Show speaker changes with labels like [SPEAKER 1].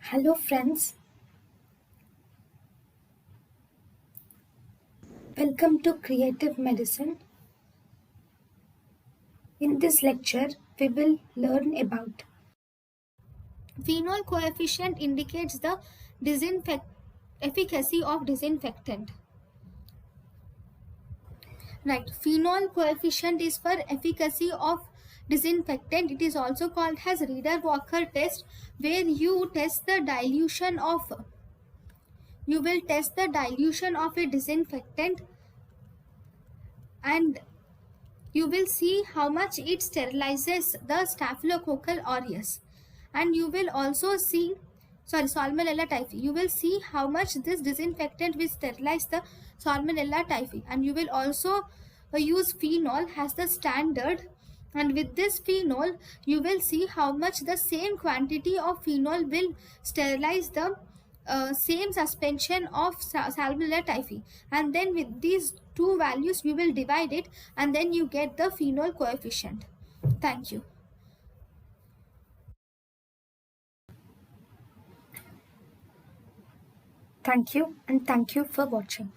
[SPEAKER 1] Hello friends, welcome to Creative Medicine. In this lecture, we will learn about phenol coefficient indicates the efficacy of disinfectant. Right, phenol coefficient is for efficacy of disinfectant. It is also called as Reader-Walker test, where you will test the dilution of a disinfectant and you will see how much it sterilizes the staphylococcal aureus, and you will also see salmonella typhi. You will see how much this disinfectant will sterilize the salmonella typhi, and you will also use phenol as the standard, and with this phenol you will see how much the same quantity of phenol will sterilize the same suspension of salmonella typhi, and then with these two values we will divide it, and then you get the phenol coefficient. Thank you. Thank you, and thank you for watching.